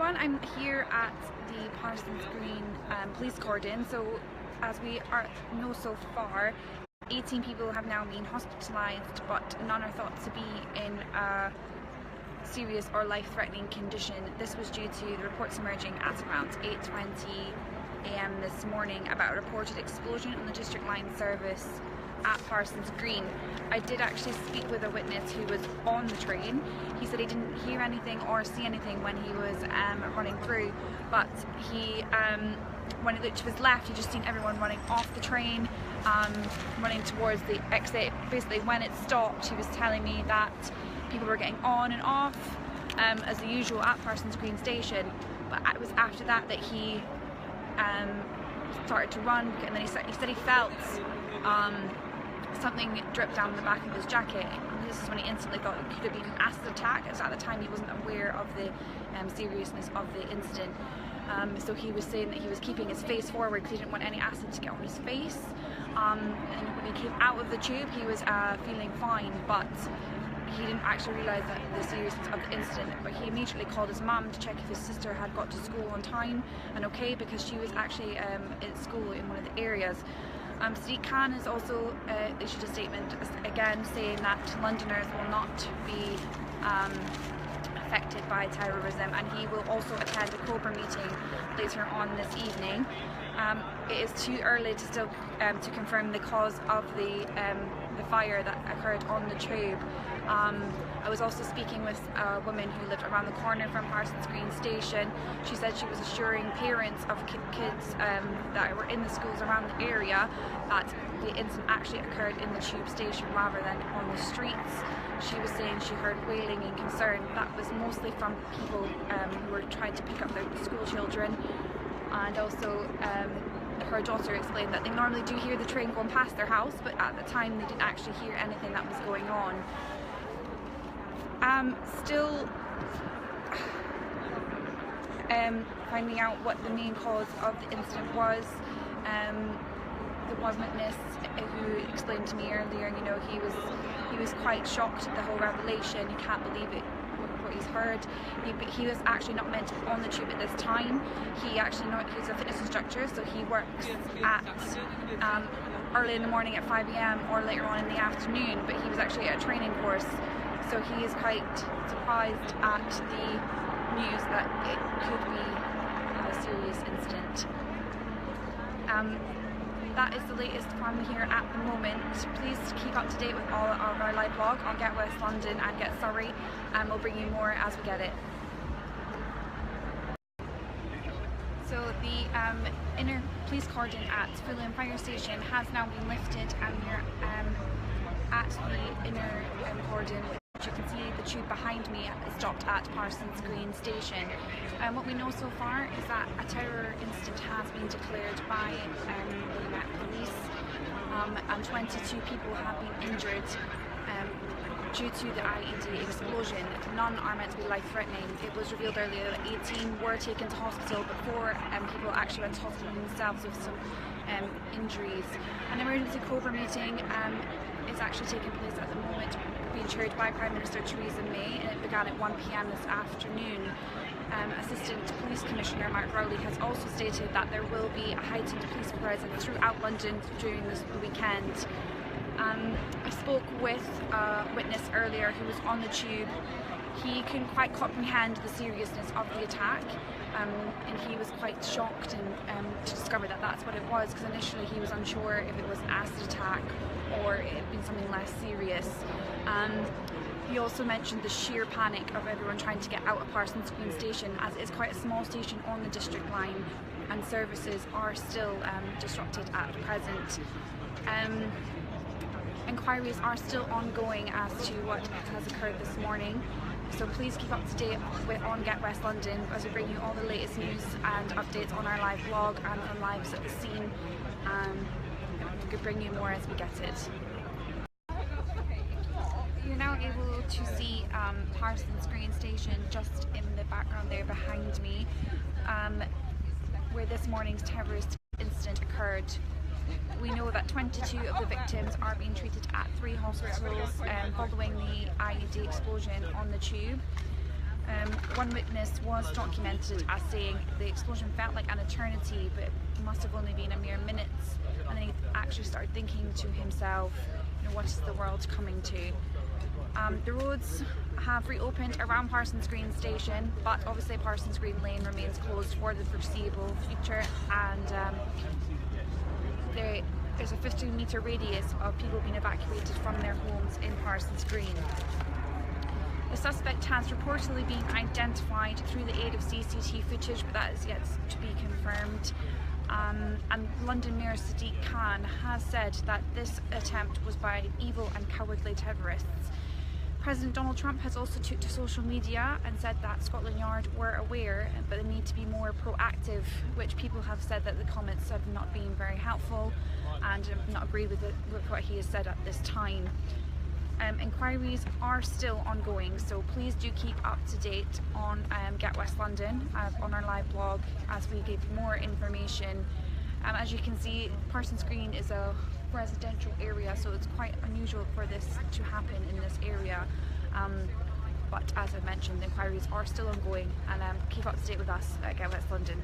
everyone, I'm here at the Parsons Green police cordon. So as we know so far, 18 people have now been hospitalised, but none are thought to be in a serious or life-threatening condition. This was due to the reports emerging at around 8:20 AM this morning about a reported explosion on the District Line service at Parsons Green. I did actually speak with a witness who was on the train. He said he didn't hear anything or see anything when he was running through, but he when he looked to his left, he just seen everyone running off the train, running towards the exit. Basically, when it stopped, he was telling me that people were getting on and off as usual at Parsons Green station, but it was after that that he started to run, and then he said he felt something dripped down the back of his jacket. And this is when he instantly thought it could have been an acid attack, as at the time he wasn't aware of the seriousness of the incident. So he was saying that he was keeping his face forward because he didn't want any acid to get on his face. And when he came out of the tube, he was feeling fine, but he didn't actually realise that the seriousness of the incident. But he immediately called his mum to check if his sister had got to school on time and okay, because she was actually at school in one of the areas. Sadiq Khan has also issued a statement again saying that Londoners will not be affected by terrorism, and he will also attend a COBRA meeting later on this evening. It is too early to still to confirm the cause of the fire that occurred on the tube. I was also speaking with a woman who lived around the corner from Parsons Green station. She said she was assuring parents of kids that were in the schools around the area that the incident actually occurred in the tube station rather than on the streets. She was saying she heard wailing and concern. That was mostly from people who were trying to pick up their school children, and also her daughter explained that they normally do hear the train going past their house, but at the time they didn't actually hear anything that was going on. Still finding out what the main cause of the incident was. There was a witness who explained to me earlier, you know, he was quite shocked at the whole revelation. He can't believe it, what he's heard. He was actually not meant to be on the tube at this time. He's a fitness instructor, so he works at early in the morning at 5 AM or later on in the afternoon, but he was actually at a training course, so he is quite surprised at the news that it could be a serious incident. That is the latest from here at the moment. Please keep up to date with all of our live blog on Get West London and Get Surrey, and we'll bring you more as we get it. So the inner police cordon at Fulham Fire Station has now been lifted, and we're at the inner cordon. You can see the tube behind me is stopped at Parsons Green station. What we know so far is that a terror incident has been declared by the Met Police, and 22 people have been injured due to the IED explosion. None are meant to be life-threatening. It was revealed earlier that 18 were taken to hospital, but 4 people actually went to hospital themselves with some injuries. An emergency COBRA meeting is actually taking place at the moment, being chaired by Prime Minister Theresa May, and it began at 1 PM this afternoon. Assistant Police Commissioner Mark Rowley has also stated that there will be a heightened police presence throughout London during the weekend. I spoke with a witness earlier who was on the tube. He couldn't quite comprehend the seriousness of the attack, and he was quite shocked to discover that that's what it was, because initially he was unsure if it was an acid attack or it had been something less serious. He also mentioned the sheer panic of everyone trying to get out of Parsons Green station, as it is quite a small station on the District Line and services are still disrupted at present. Inquiries are still ongoing as to what has occurred this morning, so please keep up to date on Get West London as we bring you all the latest news and updates on our live blog and on lives at the scene. We could bring you more as we get it. You're now able to see Parsons Green station just in the background there behind me, where this morning's terrorist incident occurred. We know that 22 of the victims are being treated at 3 hospitals following the IED explosion on the tube. One witness was documented as saying the explosion felt like an eternity, but it must have only been a mere minutes, and then he actually started thinking to himself, what is the world coming to? The roads have reopened around Parsons Green station, but obviously Parsons Green Lane remains closed for the foreseeable future, and there's a 15-metre radius of people being evacuated from their homes in Parsons Green. The suspect has reportedly been identified through the aid of CCTV footage, but that is yet to be confirmed. And London Mayor Sadiq Khan has said that this attempt was by evil and cowardly terrorists. President Donald Trump has also took to social media and said that Scotland Yard were aware, but they need to be more proactive, which people have said that the comments have not been very helpful and have not agreed with what he has said at this time. Inquiries are still ongoing, so please do keep up to date on Get West London on our live blog as we give more information. As you can see, Parsons Green is a residential area, so it's quite unusual for this to happen in this area. But as I mentioned, the inquiries are still ongoing, and keep up to date with us at Get West London.